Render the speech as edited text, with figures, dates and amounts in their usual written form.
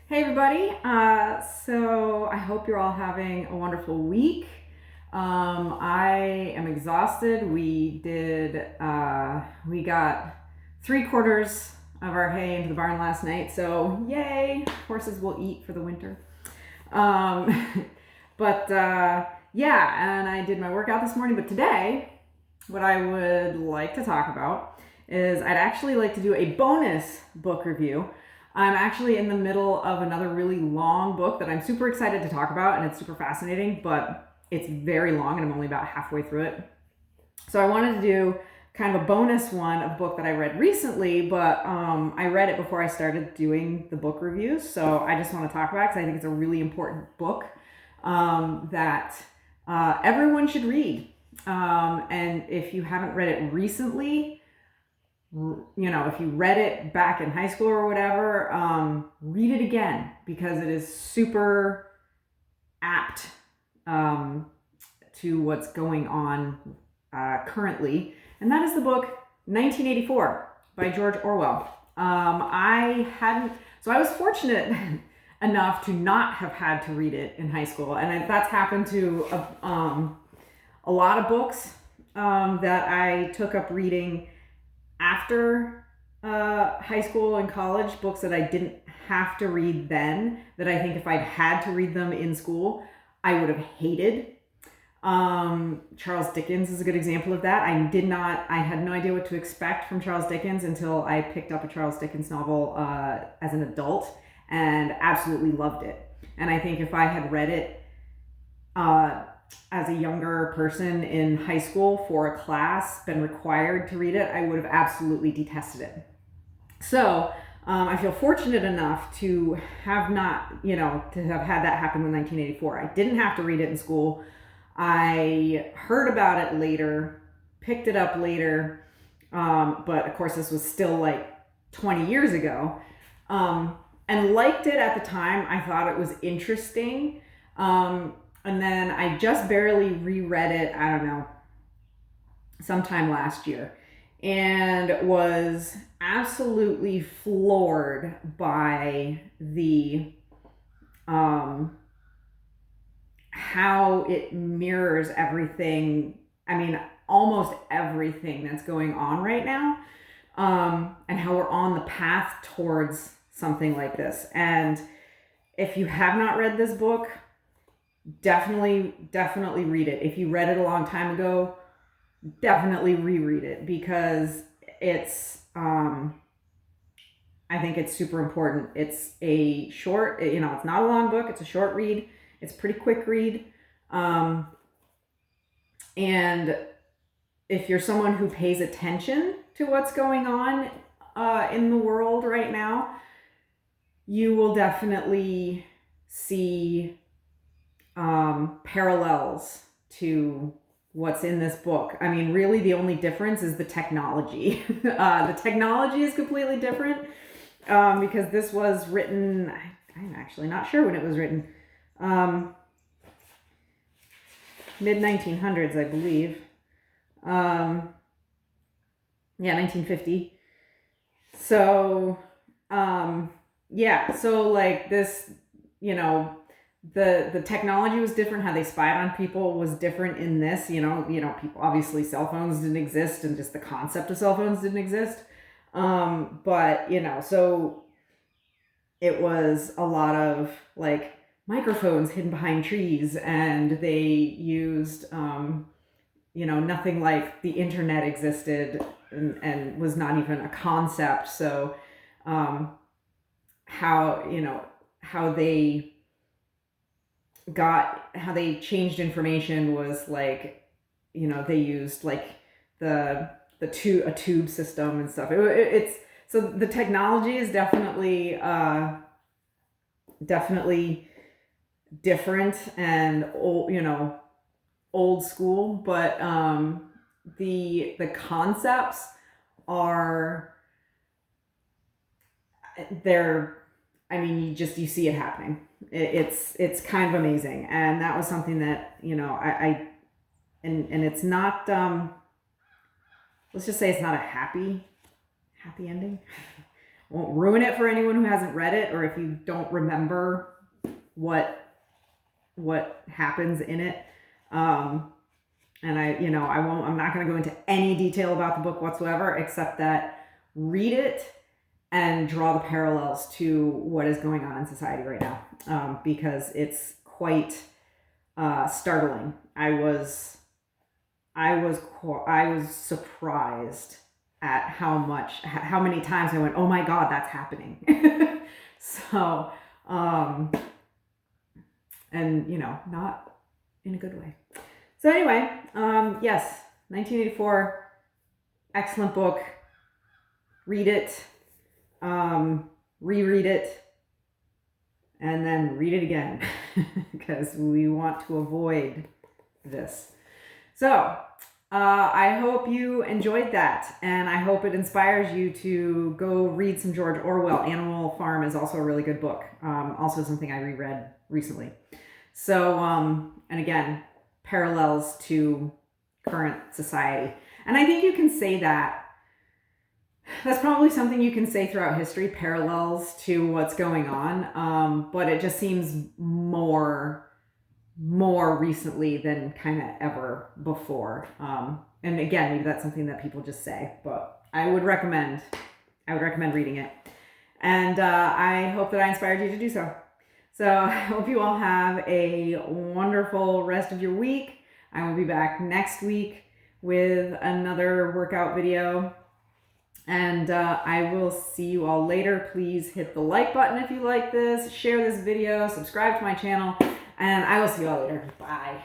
Hey everybody, so I hope you're all having a wonderful week. I am exhausted. We got 3/4 of our hay into the barn last night, so yay, horses will eat for the winter. Um, but yeah, and I did my workout this morning, but today, what I would like to talk about is I'd actually like to do a bonus book review. I'm actually in the middle of another really long book that I'm super excited to talk about, and it's super fascinating, but it's very long and I'm only about halfway through it. So I wanted to do kind of a bonus one of a book that I read recently, but I read it before I started doing the book reviews. So I just want to talk about it because I think it's a really important book that everyone should read. And if you haven't read it recently, if you read it back in high school or whatever, read it again because it is super apt to what's going on currently. And that is the book 1984 by George Orwell. So I was fortunate enough to not have had to read it in high school. And that's happened to a lot of books that I took up reading after high school and college, books that I didn't have to read then, that I think if I'd had to read them in school, I would have hated. Charles Dickens is a good example of that. I had no idea what to expect from Charles Dickens until I picked up a Charles Dickens novel as an adult and absolutely loved it. And I think if I had read it as a younger person in high school for a class, been required to read it, I would have absolutely detested it. So I feel fortunate enough to have to have had that happen with 1984. I didn't have to read it in school. I heard about it later, picked it up later, but of course this was still like 20 years ago, and liked it at the time. I thought it was interesting. And then I just barely reread it, I don't know, sometime last year, and was absolutely floored by the how it mirrors everything. I mean, almost everything that's going on right now, and how we're on the path towards something like this. And if you have not read this book, definitely read it. If you read it a long time ago, definitely reread it because it's I think it's super important. It's a short, it's not a long book, it's a short read. It's a pretty quick read. And if you're someone who pays attention to what's going on in the world right now, you will definitely see parallels to what's in this book. I mean, really the only difference is the technology. The technology is completely different because this was written, I'm actually not sure when it was written, mid 1900s, I believe. Yeah, 1950. So, so like this, the technology was different. How they spied on people was different in this. People, obviously cell phones didn't exist, and just the concept of cell phones didn't exist. But so it was a lot of like microphones hidden behind trees, and they used nothing like the internet existed, and was not even a concept. So how they changed information was like, they used like a tube system and stuff. It's so the technology is definitely different and old school, but the concepts are there. I mean, you see it happening. It's kind of amazing, and that was something that and it's not. Let's just say it's not a happy ending. won't ruin it for anyone who hasn't read it, or if you don't remember what happens in it. And I'm not going to go into any detail about the book whatsoever, except that read it and draw the parallels to what is going on in society right now, because it's quite startling. I was surprised at how many times I went, oh my God, that's happening. So, and not in a good way. So anyway, yes, 1984, excellent book. Read it, reread it, and then read it again, because we want to avoid this. So I hope you enjoyed that, and I hope it inspires you to go read some George Orwell. Animal Farm is also a really good book, also something I reread recently. So, and again, parallels to current society. And I think you can say that. That's probably something you can say throughout history, parallels to what's going on. But it just seems more recently than kind of ever before. And again, maybe that's something that people just say, but I would recommend reading it. And I hope that I inspired you to do so. So I hope you all have a wonderful rest of your week. I will be back next week with another workout video. And I will see you all later. Please hit the like button if you like this, share this video, subscribe to my channel, and I will see you all later. Bye.